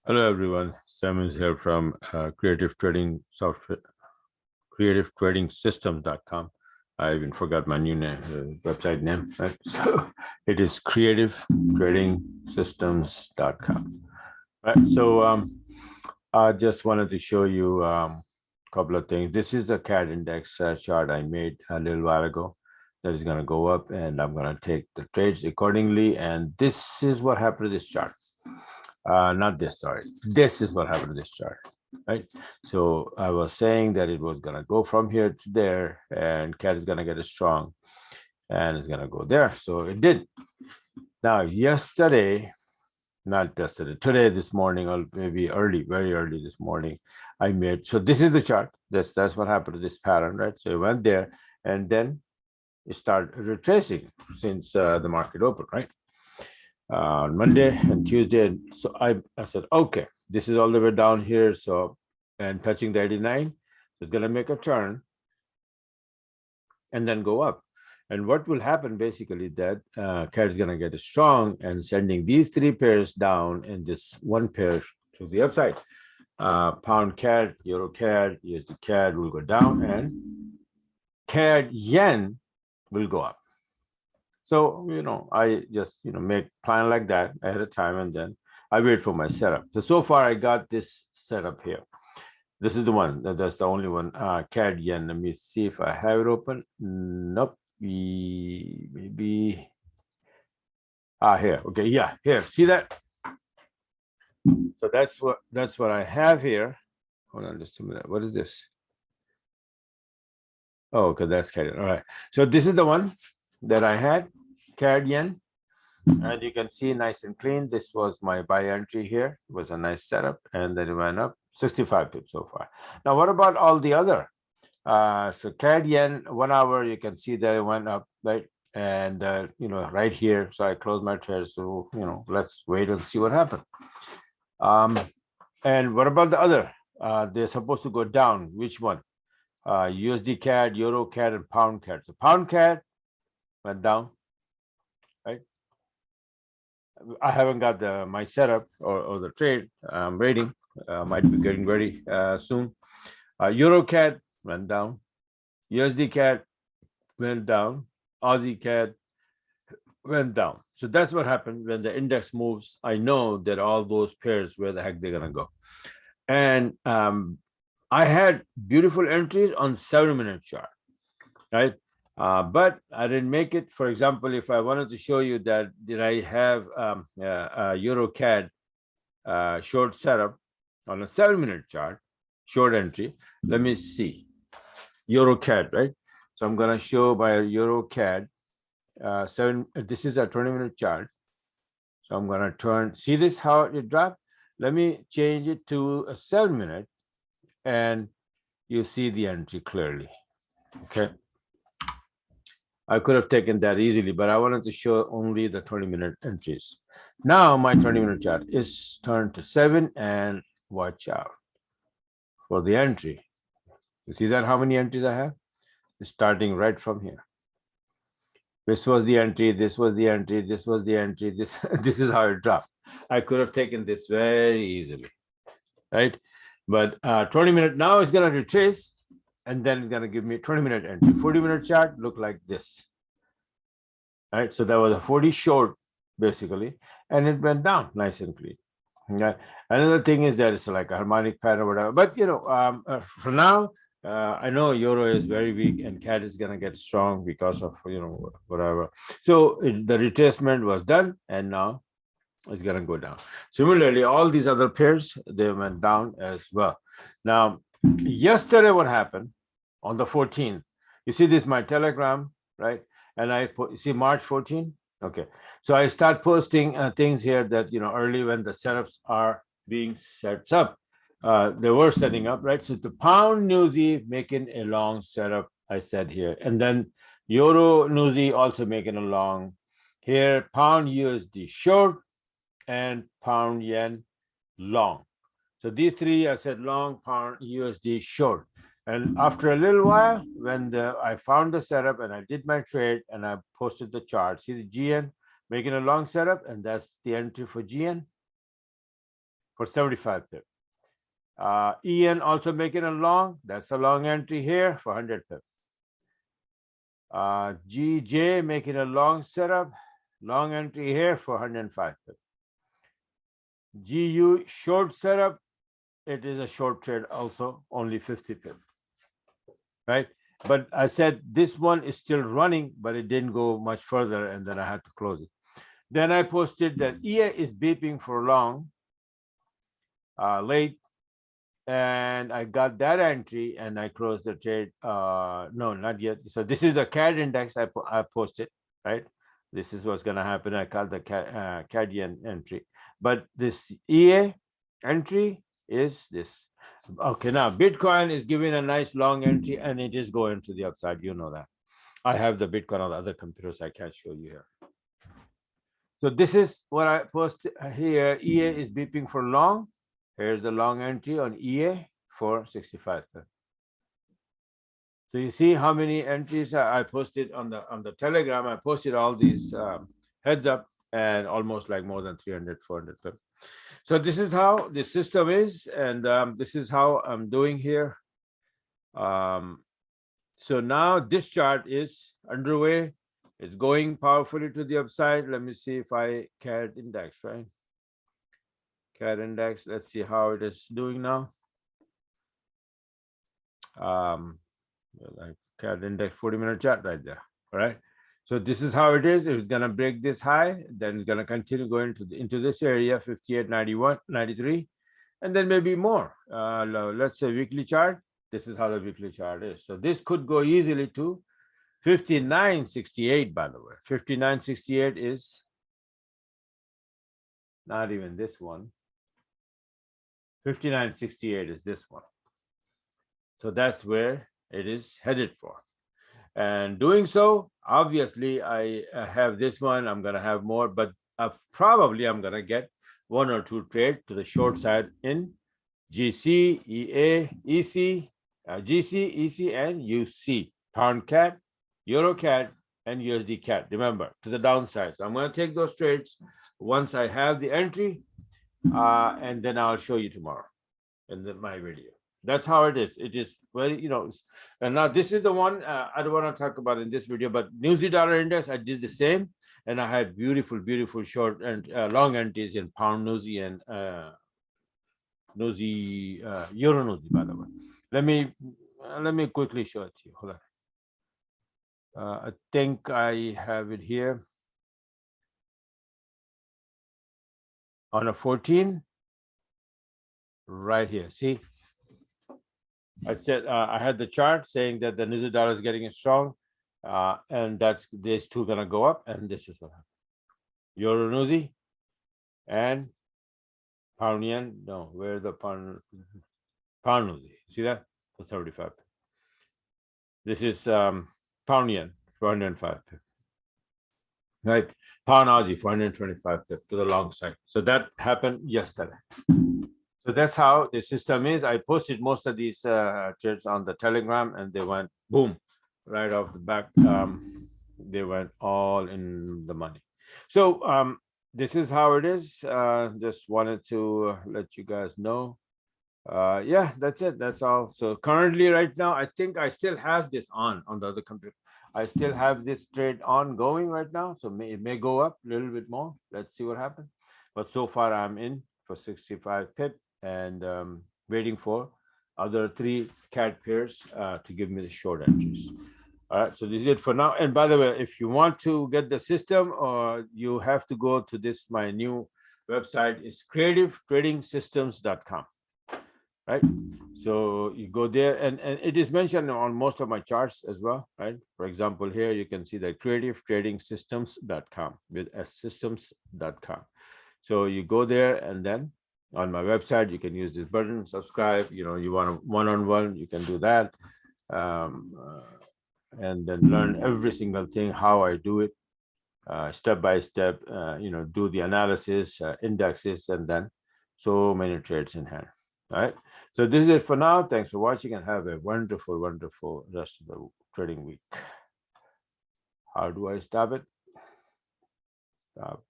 Hello everyone, Simon's here from Creative Trading Systems.com. I even forgot my new name, website name, right? So it is creativetradingsystems.com. Right. So I just wanted to show you a couple of things. This is the CAD index chart I made a little while ago that is going to go up, and I'm going to take the trades accordingly. And this is what happened to this chart. Not this, sorry. This is what happened to this chart, right? So I was saying that it was going to go from here to there, and CAD is going to get it strong, and it's going to go there. So it did. Now, yesterday, not yesterday, today, this morning, or maybe early, very early this morning, I made, so this is the chart. That's what happened to this pattern, right? So it went there, and then it started retracing since the market opened, right? On Monday and Tuesday. So I said, okay, this is all the way down here. So, and touching the 89, it's going to make a turn and then go up. And what will happen basically that CAD is going to get strong and sending these three pairs down and this one pair to the upside. Pound CAD, Euro CAD, USD CAD will go down, and CAD yen will go up. So, I just, make plan like that ahead of time, and then I wait for my setup. So far I got this setup here. This is the one, that's the only one, CAD yen. Let me see if I have it open. Nope, maybe, here, okay, yeah, here, see that? So that's what I have here. Hold on just a minute, what is this? Oh, okay, that's CAD, all right. So this is the one that I had, CAD yen. And you can see nice and clean. This was my buy entry here. It was a nice setup, and then it went up 65 pips so far. Now, what about all the other? So CAD yen, 1 hour, you can see that it went up, right? And, right here. So I closed my trade. So, let's wait and see what happened. And what about the other? They're supposed to go down. Which one? USD CAD, Euro CAD, and Pound CAD. So Pound CAD went down, right? I haven't got my setup or the trade. I'm waiting. Might be getting ready soon. Euro CAD went down. USD CAD went down. Aussie CAD went down. So that's what happened when the index moves. I know that all those pairs, where the heck they're gonna go. And I had beautiful entries on 7-minute chart, right? But I didn't make it. For example, if I wanted to show you that, did I have a Euro CAD short setup on a 7-minute chart, short entry? Let me see. Euro CAD, right? So I'm going to show by Euro CAD 7. This is a 20-minute chart. So I'm going to turn. See this how it dropped? Let me change it to a 7-minute, and you see the entry clearly. Okay. I could have taken that easily, but I wanted to show only the 20-minute entries. Now my 20-minute chart is turned to 7, and watch out for the entry. You see that how many entries I have? It's starting right from here. This was the entry, this was the entry, this was the entry, this is how it dropped. I could have taken this very easily, right? But 20-minute, now it's going to retrace, and then it's going to give me a 20-minute entry. 40-minute chart look like this. All right, so that was a 40 short, basically, and it went down nice and clean. Okay. Another thing is that it's like a harmonic pattern or whatever. But, for now, I know euro is very weak, and CAD is going to get strong because of, whatever. So the retracement was done, and now it's going to go down. Similarly, all these other pairs, they went down as well. Now, yesterday, what happened on the 14th? You see this, my Telegram, right? And I put, see March 14. Okay, so I start posting things here that, early when the setups are being set up. They were setting up, right? So the pound newsy making a long setup, I said here, and then euro newsy also making a long here, pound USD short, and pound yen long. So these three, I said long, pound USD short. And after a little while, when I found the setup and I did my trade and I posted the chart, see the GN making a long setup, and that's the entry for GN. for 75 pips. EN also making a long. That's a long entry here for 100 pips. GJ making a long setup, long entry here for 105 pips. GU short setup, it is a short trade also, only 50 pips, right? But I said this one is still running, but it didn't go much further, and then I had to close it. Then I posted that EA is beeping for long, late, and I got that entry, and I closed the trade. No, not yet. So this is the CAD index I posted, right? This is what's going to happen. I called the CAD entry, but this EA entry is this. Okay, now Bitcoin is giving a nice long entry, and it is going to the upside. You know that. I have the Bitcoin on the other computers. I can't show you here. So this is what I posted here. EA is beeping for long. Here's the long entry on EA for 65 pips. So you see how many entries I posted on the Telegram. I posted all these heads up, and almost like more than 300, 400 pips. So this is how the system is, and this is how I'm doing here. So now this chart is underway. It's going powerfully to the upside. Let me see if I CAD index, right? CAD index, let's see how it is doing now. Like CAD index 40-minute chart right there. All right. So this is how it is. It's gonna break this high, then it's gonna continue going into this area, 58.91, 93, and then maybe more. Let's say weekly chart. This is how the weekly chart is. So this could go easily to 59.68, by the way. 59.68 is not even this one. 59.68 is this one. So that's where it is headed for. And doing so, obviously, I have this one. I'm going to have more, but probably I'm going to get one or two trades to the short side in GC, EA, EC, GC, EC, and UC. Pound CAD, Euro CAD, and USD CAD. Remember, to the downside. So I'm going to take those trades once I have the entry, and then I'll show you tomorrow in my video. That's how it is. It is very, and now this is the one I don't want to talk about in this video, but New Zealand dollar index, I did the same, and I had beautiful, beautiful short and long entries in pound Nuzi and Nuzi, Euro Nuzi, by the way. Let me quickly show it to you. Hold on. I think I have it here on a 14 right here. See, I said I had the chart saying that the New Zealand dollar is getting strong, and that's these two gonna go up, and this is what happened. Euro Nuzi and pound yen. No, where the pound Nuzi? See that? For 75. This is pound yen for 105. Right, pound Aussie for 125 to the long side. So that happened yesterday. So that's how the system is. I posted most of these trades on the Telegram, and they went boom right off the back. They went all in the money. So this is how it is. Just wanted to let you guys know. Yeah, that's it. That's all. So currently, right now, I think I still have this on the other computer. I still have this trade ongoing right now. So it may go up a little bit more. Let's see what happens. But so far, I'm in for 65 pip and waiting for other 3 CAD pairs to give me the short entries. All right, so this is it for now. And by the way, if you want to get the system, you have to go to this, my new website is creativetradingsystems.com. Right, so you go there, and it is mentioned on most of my charts as well, right? For example, here you can see that creativetradingsystems.com with systems.com. So you go there, and then on my website you can use this button, subscribe. You want a one-on-one, you can do that, and then learn every single thing, how I do it, step by step. Do the analysis, indexes, and then so many trades in hand. All right, so this is it for now. Thanks for watching, and have a wonderful, wonderful rest of the trading week. How do I stop it? Stop.